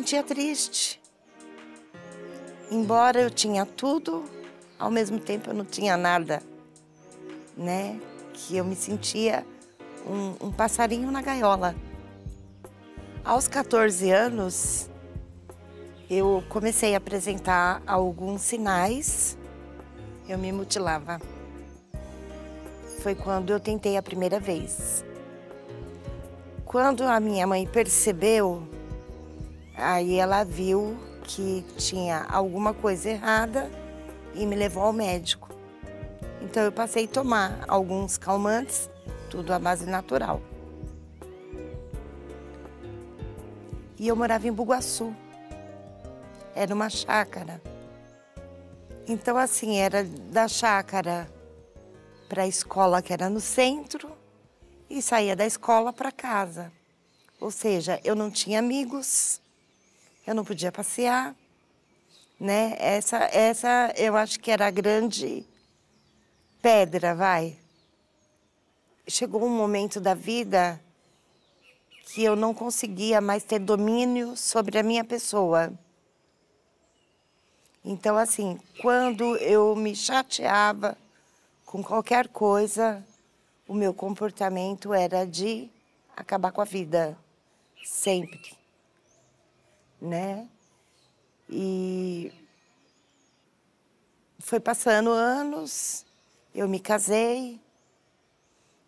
sentia triste. Embora eu tinha tudo, ao mesmo tempo eu não tinha nada, né? Que eu me sentia um passarinho na gaiola. Aos 14 anos, eu comecei a apresentar alguns sinais, eu me mutilava. Foi quando eu tentei a primeira vez. Quando a minha mãe percebeu, aí ela viu que tinha alguma coisa errada e me levou ao médico. Então eu passei a tomar alguns calmantes, tudo à base natural. E eu morava em Bugaçu, era uma chácara. Então assim, era da chácara para a escola que era no centro e saía da escola para casa. Ou seja, eu não tinha amigos, eu não podia passear, né? Essa eu acho que era a grande pedra, vai. Chegou um momento da vida que eu não conseguia mais ter domínio sobre a minha pessoa. Então, assim, quando eu me chateava com qualquer coisa, o meu comportamento era de acabar com a vida, sempre, né? E foi passando anos, eu me casei,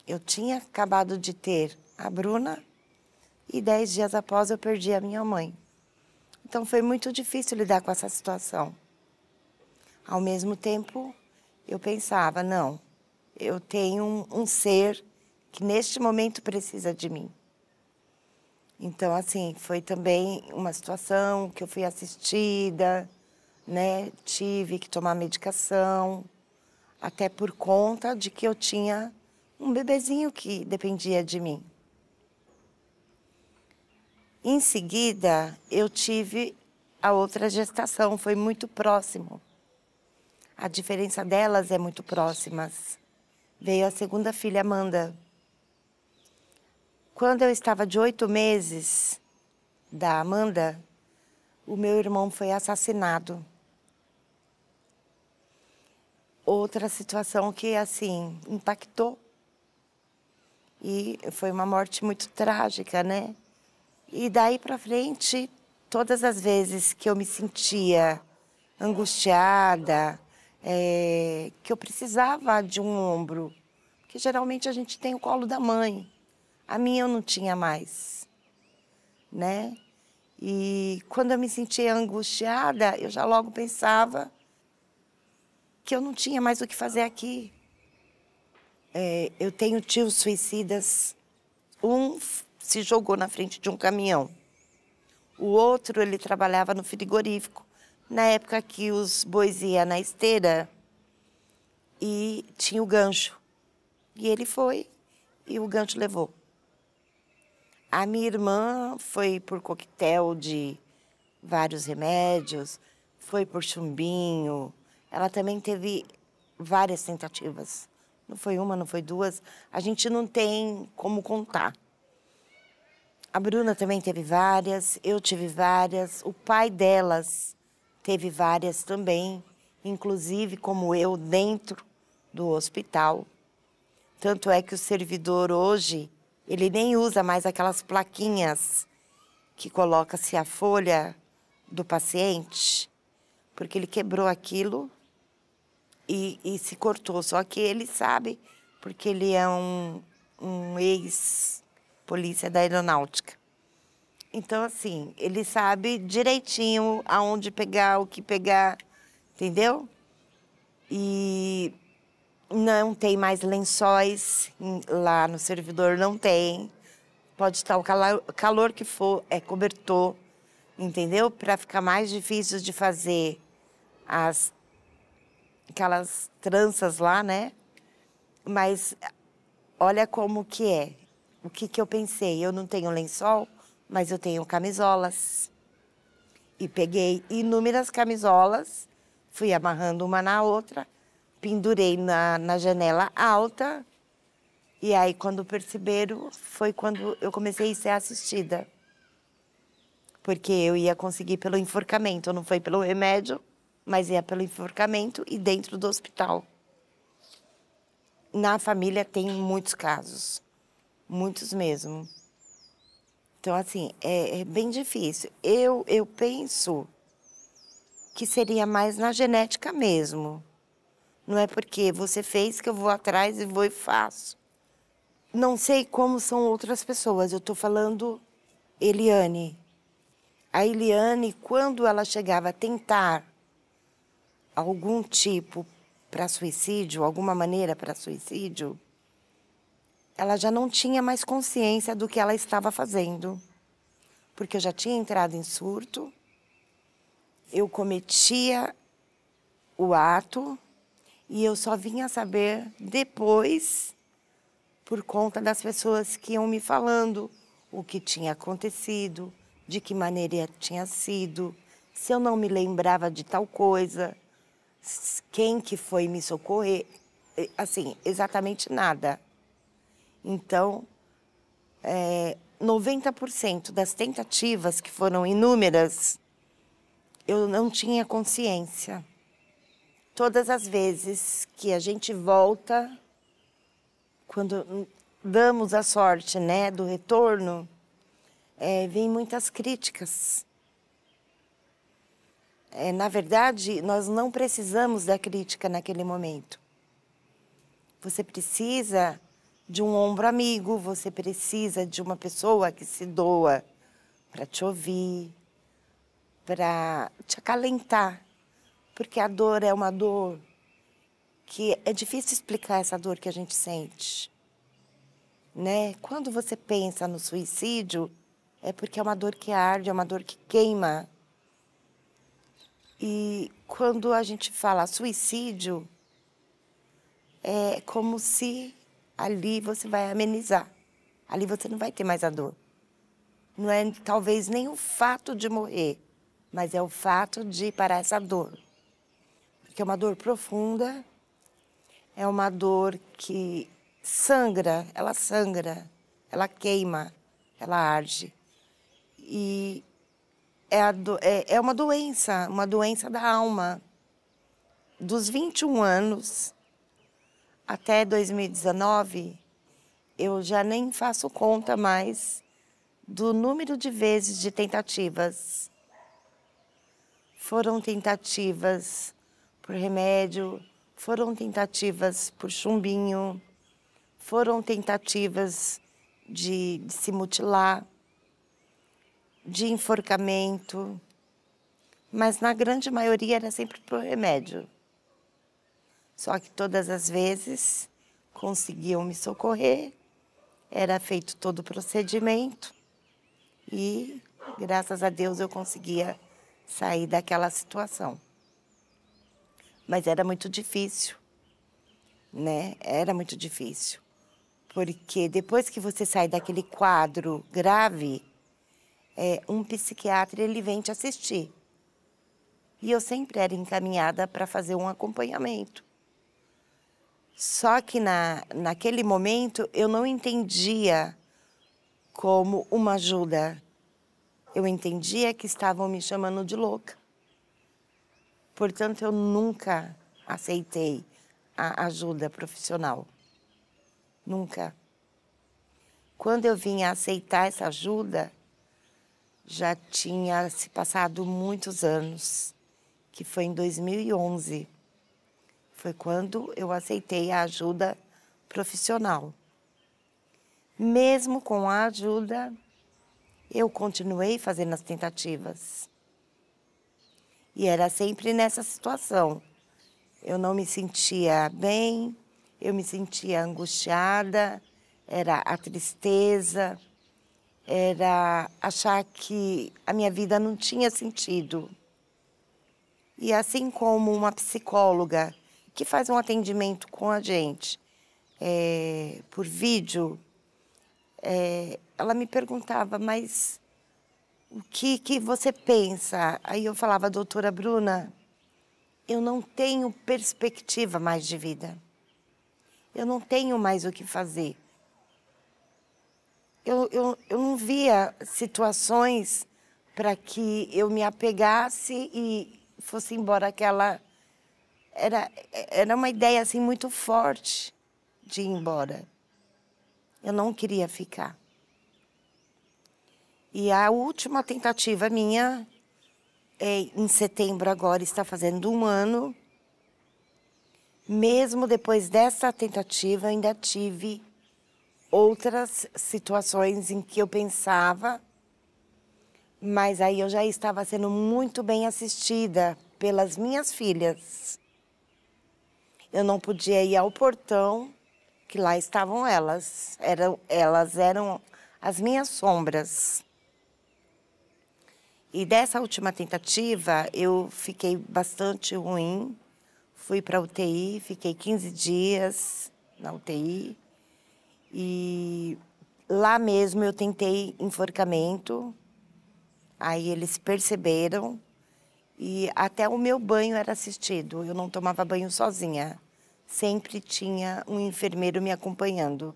eu tinha acabado de ter a Bruna e 10 dias após eu perdi a minha mãe. Então foi muito difícil lidar com essa situação. Ao mesmo tempo, eu pensava, não, eu tenho um ser que neste momento precisa de mim. Então, assim, foi também uma situação que eu fui assistida, né? Tive que tomar medicação, até por conta de que eu tinha um bebezinho que dependia de mim. Em seguida, eu tive a outra gestação, foi muito próximo. A diferença delas é muito próximas. Veio a segunda filha, Amanda. Quando eu estava de 8 meses da Amanda, o meu irmão foi assassinado. Outra situação que, assim, impactou. E foi uma morte muito trágica, né? E daí pra frente, todas as vezes que eu me sentia angustiada, que eu precisava de um ombro, porque geralmente a gente tem o colo da mãe. A minha eu não tinha mais, né? E quando eu me sentia angustiada, eu já logo pensava que eu não tinha mais o que fazer aqui. Eu tenho tios suicidas. Um se jogou na frente de um caminhão. O outro, ele trabalhava no frigorífico. Na época que os bois iam na esteira e tinha o gancho. E ele foi e o gancho levou. A minha irmã foi por coquetel de vários remédios, foi por chumbinho. Ela também teve várias tentativas. Não foi uma, não foi duas. A gente não tem como contar. A Bruna também teve várias, eu tive várias. O pai delas teve várias também, inclusive como eu, dentro do hospital. Tanto é que o servidor hoje, ele nem usa mais aquelas plaquinhas que coloca-se a folha do paciente, porque ele quebrou aquilo e se cortou. Só que ele sabe, porque ele é um ex-polícia da aeronáutica. Então, assim, ele sabe direitinho aonde pegar, o que pegar, entendeu? E não tem mais lençóis lá no servidor, não tem. Pode estar o calor que for, é cobertor, entendeu? Para ficar mais difícil de fazer aquelas tranças lá, né? Mas olha como que é. O que eu pensei? Eu não tenho lençol, mas eu tenho camisolas. E peguei inúmeras camisolas, fui amarrando uma na outra, pendurei na janela alta. E aí, quando perceberam, foi quando eu comecei a ser assistida. porque eu ia conseguir pelo enforcamento, não foi pelo remédio, mas ia pelo enforcamento e dentro do hospital. Na família tem muitos casos, muitos mesmo. Então, assim, é bem difícil. Eu penso que seria mais na genética mesmo. Não é porque você fez que eu vou atrás e vou e faço. Não sei como são outras pessoas, eu estou falando Eliane. A Eliane, quando ela chegava a tentar algum tipo para suicídio, alguma maneira para suicídio, ela já não tinha mais consciência do que ela estava fazendo. Porque eu já tinha entrado em surto, eu cometia o ato e eu só vinha saber depois, por conta das pessoas que iam me falando o que tinha acontecido, de que maneira tinha sido, se eu não me lembrava de tal coisa, quem que foi me socorrer, assim, exatamente nada. Então, 90% das tentativas, que foram inúmeras, eu não tinha consciência. Todas as vezes que a gente volta, quando damos a sorte, né, do retorno, vem muitas críticas. Na verdade, nós não precisamos da crítica naquele momento. Você precisa de um ombro amigo, você precisa de uma pessoa que se doa para te ouvir, para te acalentar. Porque a dor é uma dor que é difícil explicar essa dor que a gente sente. Né? Quando você pensa no suicídio, é porque é uma dor que arde, é uma dor que queima. E quando a gente fala suicídio, é como se ali você vai amenizar. Ali você não vai ter mais a dor. Não é talvez nem o fato de morrer, mas é o fato de parar essa dor. Porque é uma dor profunda, é uma dor que sangra, ela queima, ela arde. E é uma doença da alma. Dos 21 anos até 2019, eu já nem faço conta mais do número de vezes de tentativas. Foram tentativas por remédio, foram tentativas por chumbinho, foram tentativas de se mutilar, de enforcamento, mas na grande maioria era sempre por remédio. Só que todas as vezes conseguiam me socorrer, era feito todo o procedimento e, graças a Deus, eu conseguia sair daquela situação. Mas era muito difícil, né? Era muito difícil. Porque depois que você sai daquele quadro grave, um psiquiatra ele vem te assistir. E eu sempre era encaminhada para fazer um acompanhamento. Só que naquele momento eu não entendia como uma ajuda. Eu entendia que estavam me chamando de louca. Portanto, eu nunca aceitei a ajuda profissional. Nunca. Quando eu vim a aceitar essa ajuda, já tinha se passado muitos anos, que foi em 2011. Foi quando eu aceitei a ajuda profissional. Mesmo com a ajuda, eu continuei fazendo as tentativas. E era sempre nessa situação. Eu não me sentia bem, eu me sentia angustiada, era a tristeza, era achar que a minha vida não tinha sentido. E assim como uma psicóloga que faz um atendimento com a gente por vídeo, ela me perguntava, mas o que você pensa? Aí eu falava, doutora Bruna, eu não tenho perspectiva mais de vida. Eu não tenho mais o que fazer. Eu não via situações para que eu me apegasse e fosse embora aquela... Era uma ideia assim muito forte de ir embora. Eu não queria ficar. E a última tentativa minha, em setembro agora, está fazendo 1 ano. Mesmo depois dessa tentativa, ainda tive outras situações em que eu pensava, mas aí eu já estava sendo muito bem assistida pelas minhas filhas. Eu não podia ir ao portão, que lá estavam elas. Elas eram as minhas sombras. E dessa última tentativa, eu fiquei bastante ruim. Fui para a UTI, fiquei 15 dias na UTI. E lá mesmo eu tentei enforcamento. Aí eles perceberam. E até o meu banho era assistido. Eu não tomava banho sozinha. Sempre tinha um enfermeiro me acompanhando.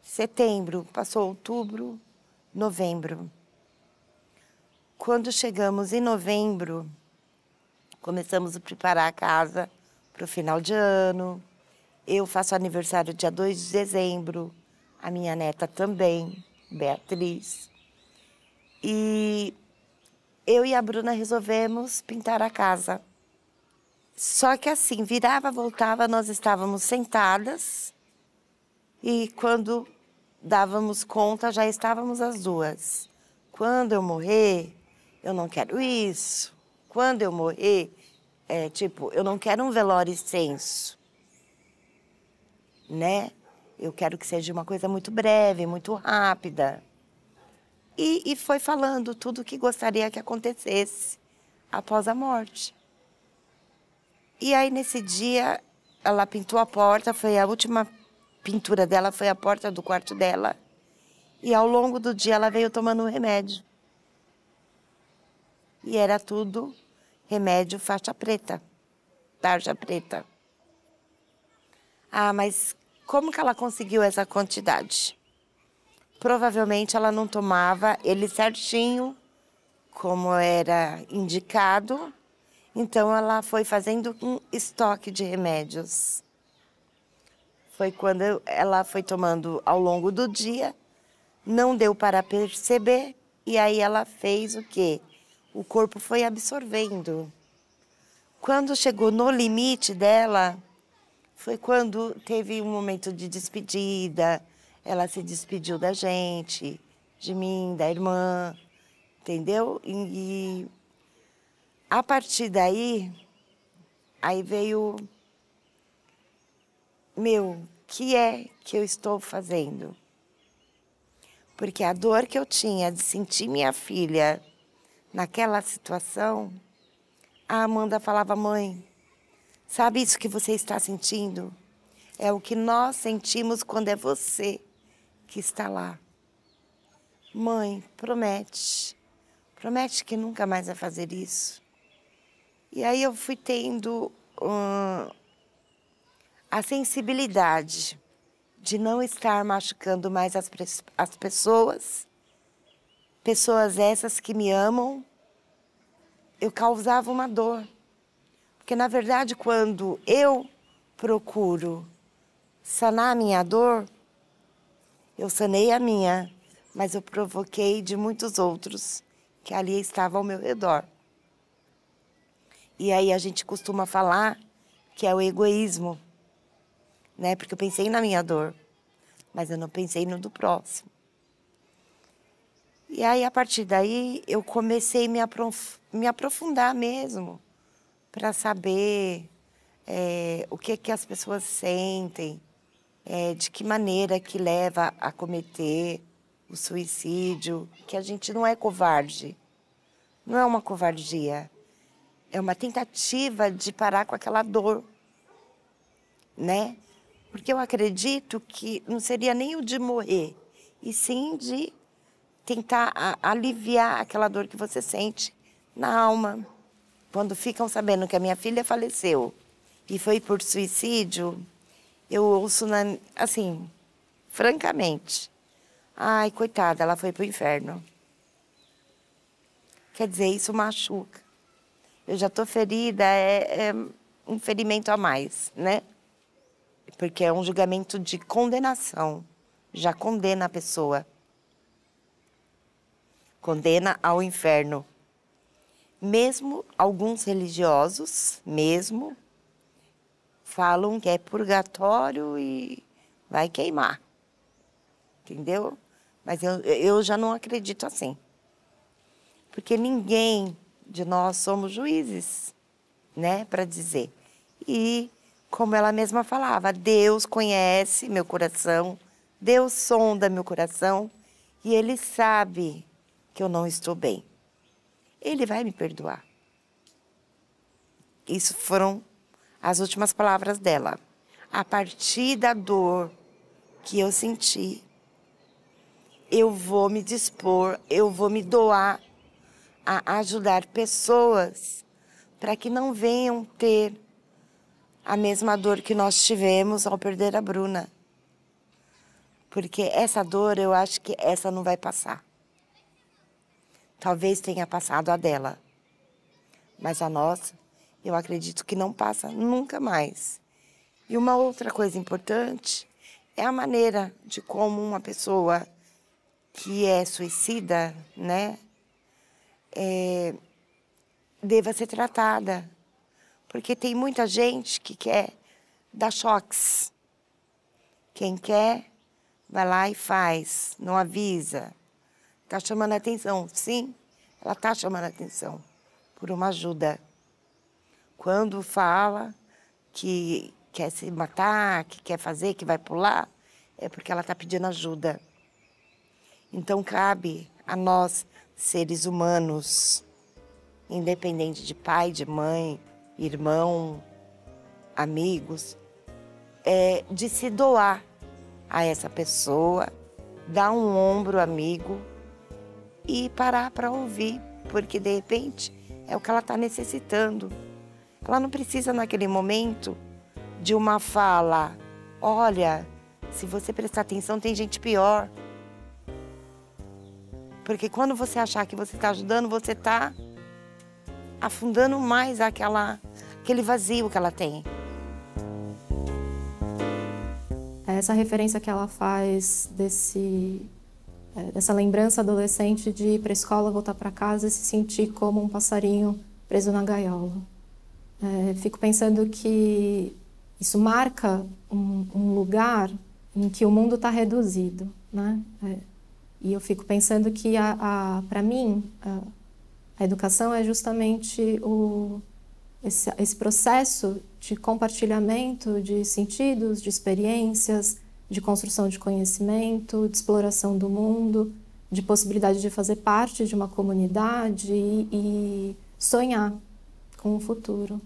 Setembro, passou outubro, novembro. Quando chegamos em novembro, começamos a preparar a casa para o final de ano. Eu faço aniversário dia 2 de dezembro. A minha neta também, Beatriz. E eu e a Bruna resolvemos pintar a casa. Só que assim, virava, voltava, nós estávamos sentadas. E quando dávamos conta, já estávamos as duas. Quando eu morrer, eu não quero isso. Quando eu morrer, eu não quero um velório extenso, né? Eu quero que seja uma coisa muito breve, muito rápida. E foi falando tudo o que gostaria que acontecesse após a morte. E aí, nesse dia, ela pintou a porta, foi a última pintura dela, foi a porta do quarto dela. E ao longo do dia, ela veio tomando um remédio. E era tudo remédio faixa preta, tarja preta. Ah, mas como que ela conseguiu essa quantidade? Provavelmente ela não tomava ele certinho, como era indicado. Então ela foi fazendo um estoque de remédios. Foi quando ela foi tomando ao longo do dia, não deu para perceber, e aí ela fez o quê? O corpo foi absorvendo. Quando chegou no limite dela, foi quando teve um momento de despedida. Ela se despediu da gente, de mim, da irmã, entendeu? E a partir daí, aí veio, o que é que eu estou fazendo? Porque a dor que eu tinha de sentir minha filha naquela situação, a Amanda falava, mãe, sabe isso que você está sentindo? É o que nós sentimos quando é você que está lá. Mãe, promete que nunca mais vai fazer isso. E aí eu fui tendo a sensibilidade de não estar machucando mais as pessoas. Pessoas essas que me amam, eu causava uma dor. Porque, na verdade, quando eu procuro sanar a minha dor, eu sanei a minha, mas eu provoquei de muitos outros que ali estavam ao meu redor. E aí a gente costuma falar que é o egoísmo, né? Porque eu pensei na minha dor, mas eu não pensei no do próximo. E aí, a partir daí, eu comecei a me aprofundar mesmo, para saber o que as pessoas sentem, de que maneira que leva a cometer o suicídio, que a gente não é covarde, não é uma covardia, é uma tentativa de parar com aquela dor, né? Porque eu acredito que não seria nem o de morrer, e sim de tentar aliviar aquela dor que você sente na alma. Quando ficam sabendo que a minha filha faleceu e foi por suicídio, eu ouço, assim, francamente, ai, coitada, ela foi pro inferno. quer dizer, isso machuca. Eu já tô ferida, é um ferimento a mais, né? Porque é um julgamento de condenação. Já condena a pessoa. Condena ao inferno. Mesmo alguns religiosos, falam que é purgatório e vai queimar. Entendeu? Mas eu já não acredito assim. Porque ninguém de nós somos juízes, né, para dizer. E, como ela mesma falava, Deus conhece meu coração, Deus sonda meu coração e Ele sabe que eu não estou bem. Ele vai me perdoar. Isso foram as últimas palavras dela. A partir da dor que eu senti, eu vou me dispor, eu vou me doar a ajudar pessoas para que não venham ter a mesma dor que nós tivemos ao perder a Bruna. Porque essa dor, eu acho que essa não vai passar. Talvez tenha passado a dela, mas a nossa, eu acredito que não passa nunca mais. E uma outra coisa importante é a maneira de como uma pessoa que é suicida, né, deva ser tratada. Porque tem muita gente que quer dar choques. Quem quer, vai lá e faz, não avisa. Está chamando a atenção. Sim, ela está chamando a atenção por uma ajuda. Quando fala que quer se matar, que quer fazer, que vai pular, é porque ela está pedindo ajuda. Então, cabe a nós, seres humanos, independente de pai, de mãe, irmão, amigos, de se doar a essa pessoa, dar um ombro amigo e parar para ouvir, porque de repente é o que ela está necessitando. Ela não precisa naquele momento de uma fala, olha, se você prestar atenção tem gente pior. Porque quando você achar que você está ajudando, você está afundando mais aquele vazio que ela tem. Essa referência que ela faz dessa lembrança adolescente de ir para a escola, voltar para casa e se sentir como um passarinho preso na gaiola. Fico pensando que isso marca um lugar em que o mundo está reduzido, né? E eu fico pensando que, para mim, a educação é justamente esse processo de compartilhamento de sentidos, de experiências, de construção de conhecimento, de exploração do mundo, de possibilidade de fazer parte de uma comunidade e sonhar com o futuro.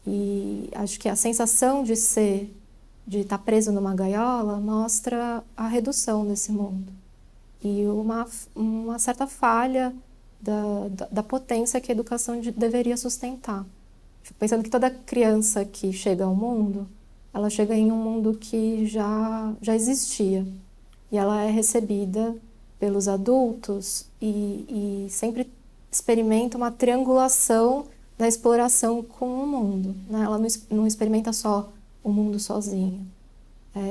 E acho que a sensação de estar preso numa gaiola mostra a redução desse mundo e uma certa falha da potência que a educação deveria sustentar. Fico pensando que toda criança que chega ao mundo, ela chega em um mundo que já existia. E ela é recebida pelos adultos e sempre experimenta uma triangulação da exploração com o mundo, né? Ela não experimenta só o mundo sozinha.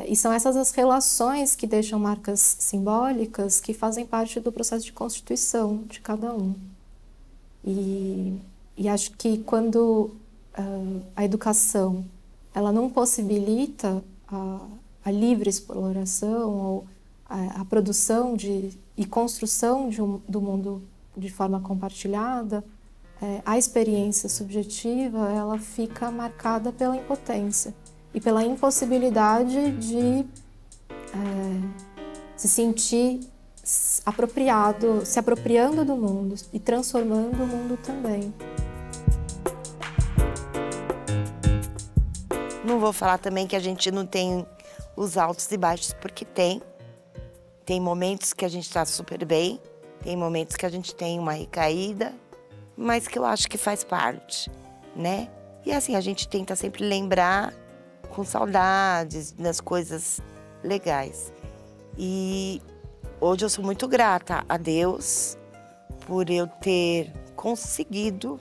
E são essas as relações que deixam marcas simbólicas que fazem parte do processo de constituição de cada um. E acho que quando a educação ela não possibilita a livre exploração ou a produção e construção do mundo de forma compartilhada, a experiência subjetiva ela fica marcada pela impotência e pela impossibilidade de se sentir se apropriando do mundo e transformando o mundo também. Não vou falar também que a gente não tem os altos e baixos, porque tem. Tem momentos que a gente está super bem, tem momentos que a gente tem uma recaída, mas que eu acho que faz parte, né? E assim, a gente tenta sempre lembrar com saudades das coisas legais. E hoje eu sou muito grata a Deus por eu ter conseguido,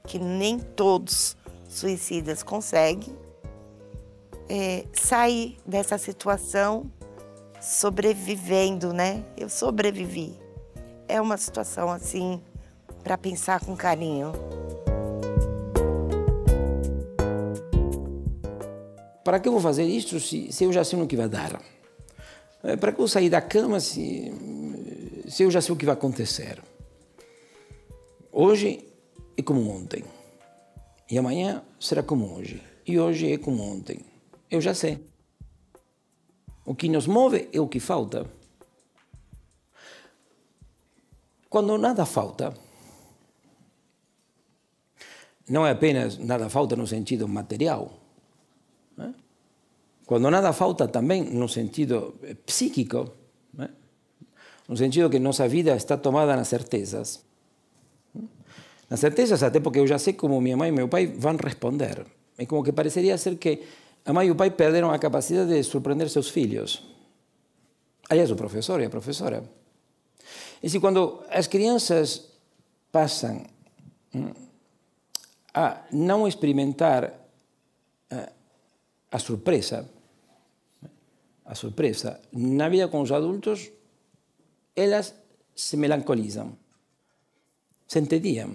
que nem todos suicidas conseguem, sair dessa situação sobrevivendo, né? Eu sobrevivi. É uma situação assim para pensar com carinho. Para que eu vou fazer isso se eu já sei o que vai dar? Para que eu sair da cama se eu já sei o que vai acontecer? Hoje é como ontem. E amanhã será como hoje. E hoje é como ontem. Eu já sei. O que nos move é o que falta. Quando nada falta, não é apenas nada falta no sentido material, né? Quando nada falta também no sentido psíquico, né? No sentido que nossa vida está tomada nas certezas. Nas certezas até porque eu já sei como minha mãe e meu pai vão responder. É como que pareceria ser que a mãe e o pai perderam a capacidade de surpreender seus filhos. Aliás, o professor e a professora. E se quando as crianças passam a não experimentar a surpresa na vida com os adultos, elas se melancolizam, se entediam.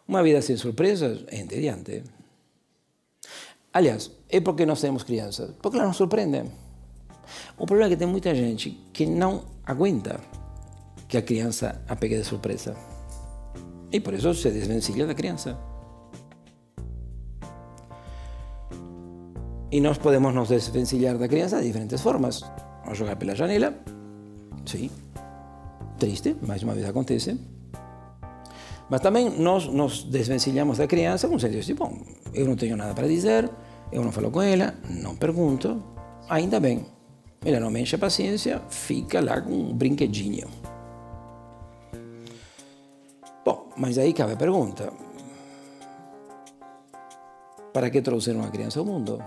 Uma vida sem surpresas é entediante. Aliás, é porque nós temos crianças, porque elas nos surpreendem. O problema é que tem muita gente que não aguenta que a criança a pegue de surpresa. E por isso se desvencilha da criança. E nós podemos nos desvencilhar da criança de diferentes formas. Vamos jogar pela janela. Sim. Triste, mais uma vez acontece. Mas também nós nos desvencilhamos da criança com o sentido de, bom, eu não tenho nada para dizer, eu não falo com ela, não pergunto, ainda bem. Ela não me enche a paciência, fica lá com um brinquedinho. Bom, mas aí cabe a pergunta. Para que trouxeram a criança ao mundo?